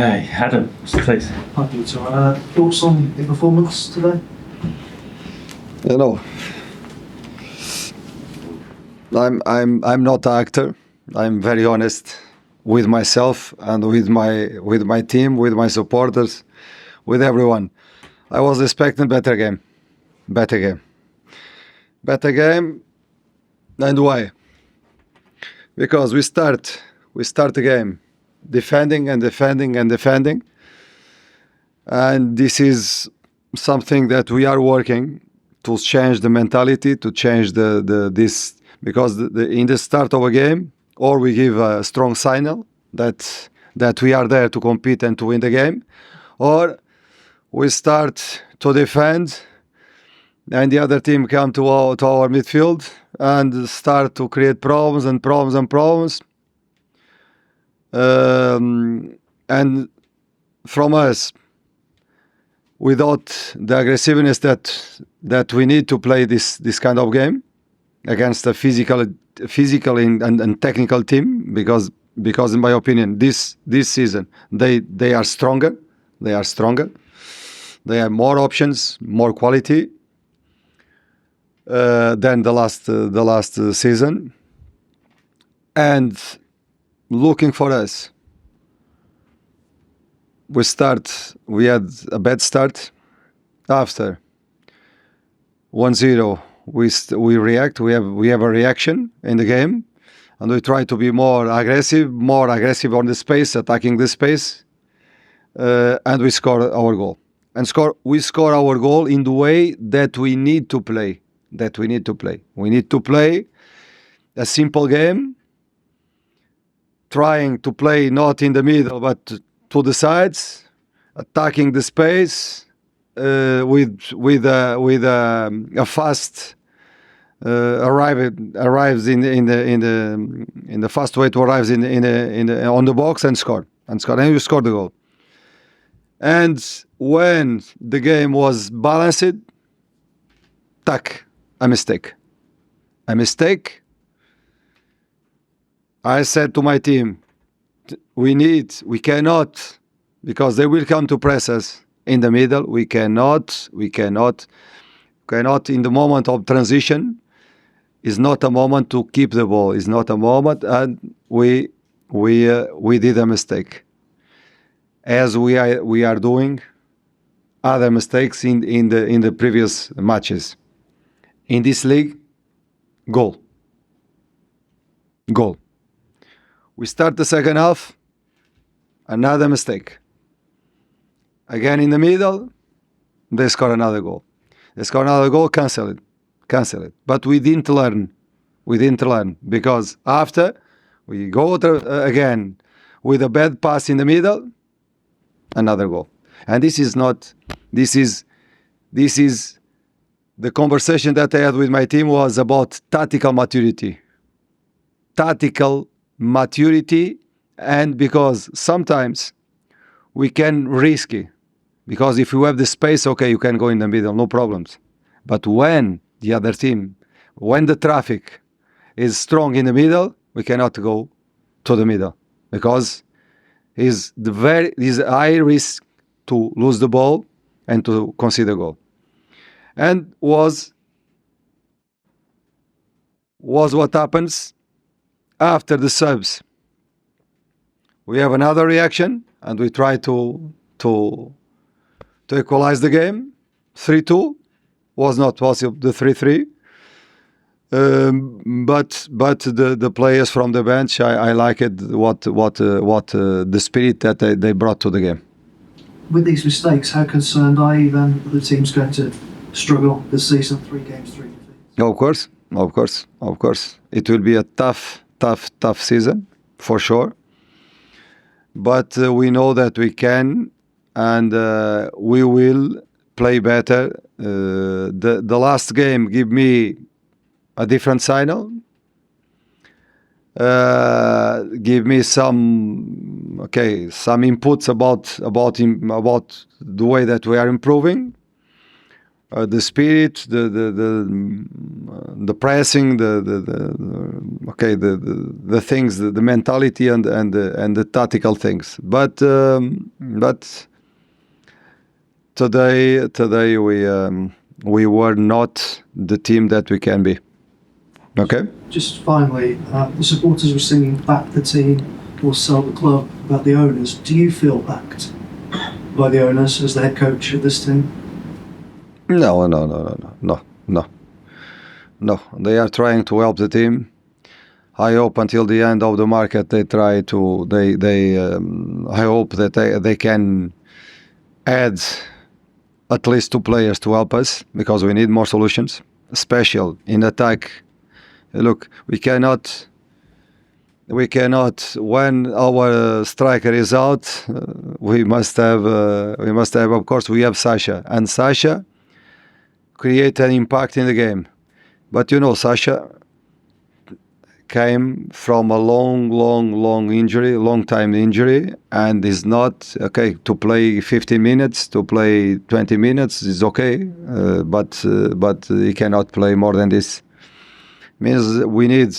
Okay, Adam, please. Hi, Vitor. Thoughts on the performance today? You know, I'm not an actor. I'm very honest with myself and with my team, with my supporters, with everyone. I was expecting better game. And why? Because we start the game defending, and this is something that we are working to change the mentality, to change this, because in the start of a game, or we give a strong signal that we are there to compete and to win the game, or we start to defend and the other team come to our midfield and start to create problems. And from us, without the aggressiveness that we need to play this kind of game against a physical and technical team, because in my opinion this season they are stronger. They have more options, more quality than the last season. And looking for us, we had a bad start. After 1-0, we react. We have a reaction in the game, and we try to be more aggressive on the space, attacking the space, and we score our goal. We score our goal in the way that we need to play. We need to play a simple game, trying to play not in the middle but to the sides, attacking the space with a fast arrives in the fast way to arrive on the box and score, and you score the goal. And when the game was balanced, a mistake. I said to my team, we cannot, because they will come to press us in the middle. We cannot in the moment of transition. Is not a moment to keep the ball. Is not a moment, and we did a mistake, as we are doing other mistakes in the previous matches. In this league, goal. We start the second half, another mistake. Again in the middle, they score another goal. Cancel it. But we didn't learn, because after we go again with a bad pass in the middle, another goal. And this is the conversation that I had with my team was about tactical maturity, and because sometimes we can risk it, because if you have the space, okay, you can go in the middle, no problems. But when the other team, when the traffic is strong in the middle, we cannot go to the middle, because it's high risk to lose the ball and to concede a goal. And was what happens after the subs. We have another reaction, and we try to equalize the game. 3-2 was not possible. The 3-3, but the players from the bench, I like it. What the spirit that they brought to the game. With these mistakes, how concerned are you then that the team's going to struggle this season? 3 games, 3 defeats. Of course. It will be a tough season, for sure. But we know that we can, and we will play better. The last game gave me a different signal. Give me some inputs about the way that we are improving. the spirit, the pressing, the things, the mentality, and the tactical things. But today we were not the team that we can be. Okay. Just finally, the supporters were singing "back the team" or "sell the club" about the owners. Do you feel backed by the owners as the head coach of this team? No. They are trying to help the team. I hope until the end of the market they try to. I hope that they can add at least 2 players to help us, because we need more solutions, especially in attack. Look, we cannot. When our striker is out, we must have. Of course, we have Sasha, and Sasha create an impact in the game. But Sasha came from a long injury, long time injury, and is not okay to play 15 minutes, to play 20 minutes is okay, but he cannot play more than this. Means we need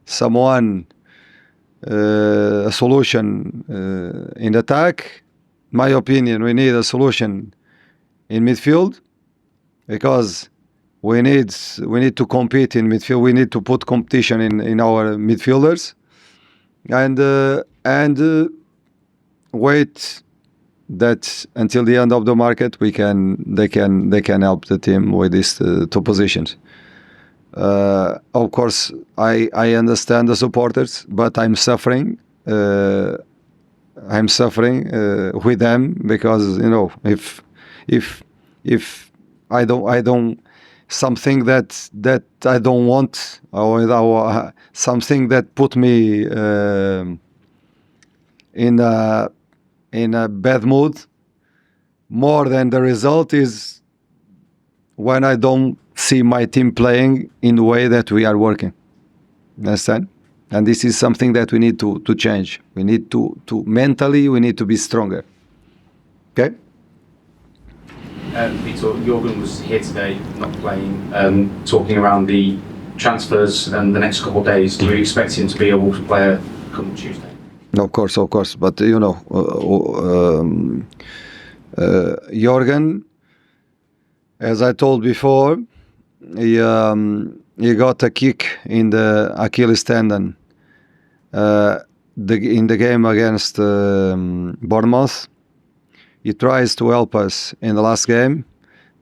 someone, a solution in attack. My opinion, we need a solution in midfield, because we need to compete in midfield. We need to put competition in our midfielders, and wait that until the end of the market they can help the team with these 2 positions. Of course, I understand the supporters, but I'm suffering. With them, because if I don't something that I don't want, or something that put me in a bad mood, more than the result, is when I don't see my team playing in the way that we are working. Understand? And this is something that we need to change. We need to mentally, we need to be stronger. Okay? Vitor, Jürgen was here today, not playing, talking around the transfers and the next couple of days. Do you expect him to be a Wolves player come Tuesday? Of course. But Jürgen, as I told before, he got a kick in the Achilles tendon in the game against Bournemouth. He tries to help us in the last game,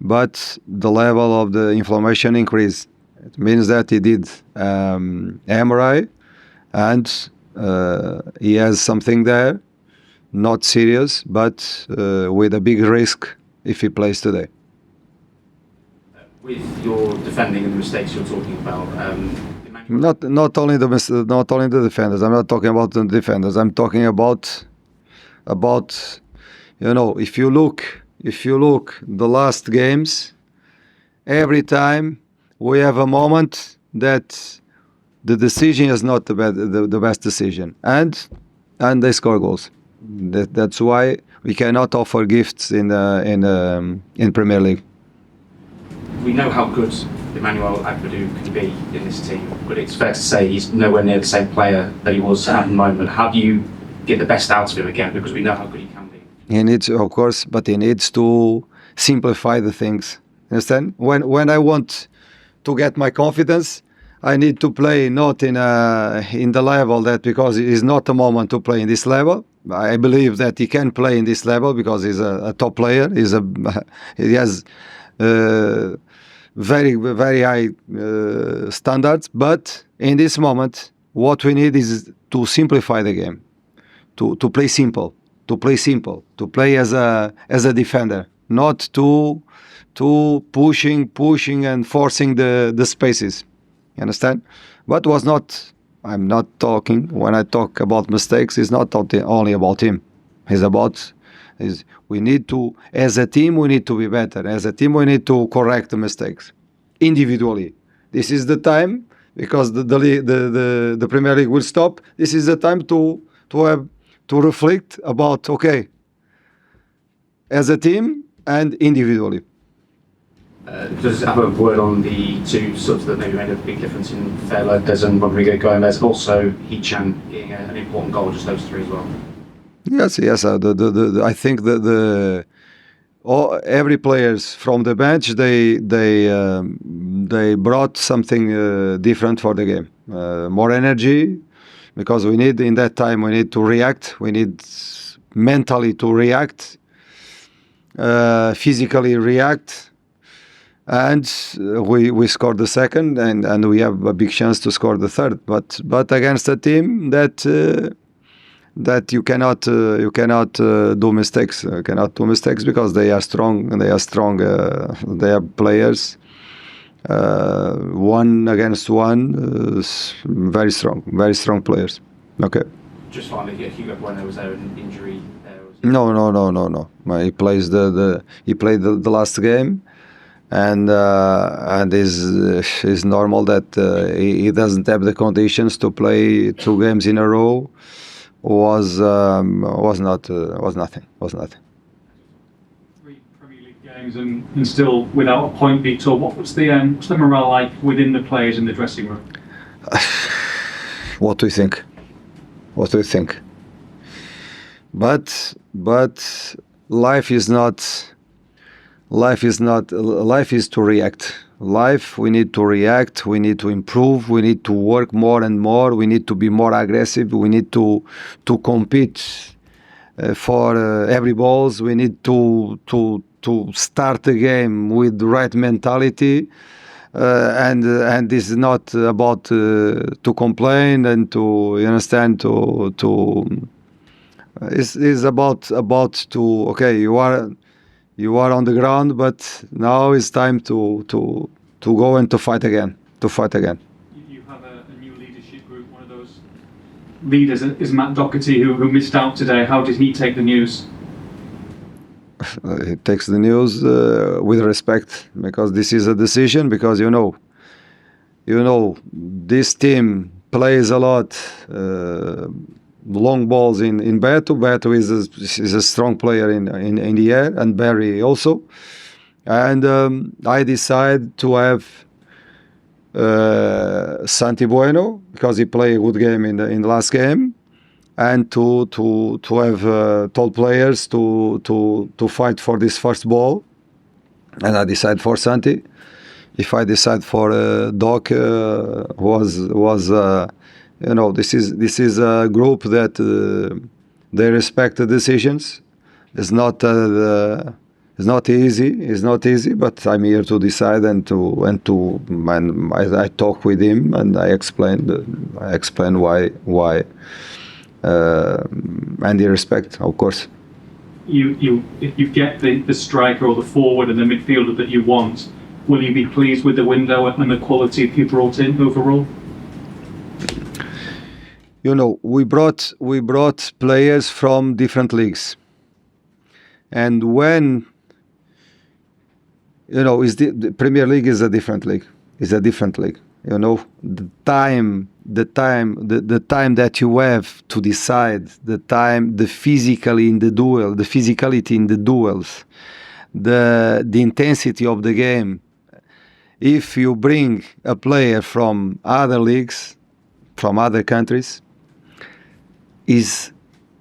but the level of the inflammation increased. It means that he did MRI, and he has something there, not serious, but with a big risk if he plays today. With your defending and the mistakes you're talking about, not only the defenders. I'm not talking about the defenders. I'm talking about if you look the last games, every time we have a moment that the decision is not the best decision, and they score goals. That's why we cannot offer gifts in Premier League. We know how good Emmanuel Agbadou can be in this team, but it's fair to say he's nowhere near the same player that he was at the moment. How do you get the best out of him again? Because we know how good he can be. He needs, of course, but he needs to simplify the things. Understand? When I want to get my confidence, I need to play not in the level that, because it is not a moment to play in this level. I believe that he can play in this level because he's a top player. He has very, very high standards. But in this moment, what we need is to simplify the game, to play simple, to play as a defender, not to pushing and forcing the spaces. You understand? But I'm not talking, when I talk about mistakes, it's not only about him. We need to, as a team, we need to be better. As a team, we need to correct the mistakes individually. This is the time, because the Premier League will stop. This is the time to reflect about, okay, as a team and individually. Does have a word on the two subs that maybe made a big difference in Fernandes and Rodrigo Gomez, and also Hee-chan getting an important goal, just those three as well? Yes. I think that every players from the bench they brought something different for the game. More energy, because we need in that time we need to react. We need mentally to react, physically react. And we scored the second, and we have a big chance to score the third. But against a team that you cannot do mistakes. Cannot do mistakes because they are strong. They are strong. They are players. One against one, very strong players. Okay. Just finally, Hugo Bueno, was there an injury there? No. He plays he played the last game. And is normal that he doesn't have the conditions to play 2 games in a row. Was nothing. 3 Premier League games and still without a point, Vitor. What's the morale like within the players in the dressing room? What do you think? But life is to react. We need to react, we need to improve, we need to work more and more, we need to be more aggressive, we need to compete for every balls, we need to start the game with the right mentality, and this is not about to complain and to, you understand, it's about to, okay, you are on the ground, but now it's time to go and to fight again. You have a new leadership group. One of those leaders is Matt Doherty, who missed out today. How did he take the news? He takes the news with respect, because this is a decision. Because you know, this team plays a lot. Long balls in Beto. Beto is a strong player in the air, and Barry also. And I decide to have Santi Bueno, because he played a good game in the last game, and to have tall players to fight for this first ball. And I decide for Santi. If I decide for Doc, this is a group that they respect the decisions. It's not easy, but I'm here to decide and I talk with him, and I explain why, and the respect, of course. If you get the striker or the forward and the midfielder that you want, will you be pleased with the window and the quality you brought in overall? We brought players from different leagues, and when the Premier League is a different league. The time that you have to decide, the physicality in the duels, the intensity of the game. If you bring a player from other leagues, from other countries, is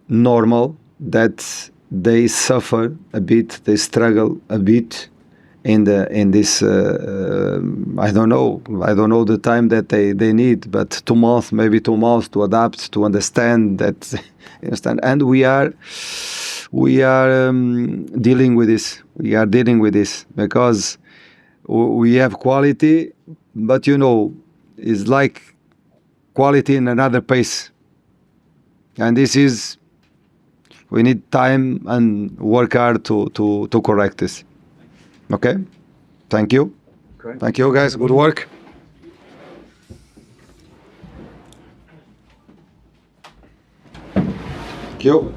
normal that they suffer a bit, they struggle a bit in this. I don't know the time that they need, but 2 months, maybe 2 months to adapt, to understand that. And we are dealing with this. We are dealing with this because we have quality, but it's like quality in another pace. And this is, we need time and work hard to correct this. Okay? Thank you. Great. Thank you, guys. Good work. Thank you.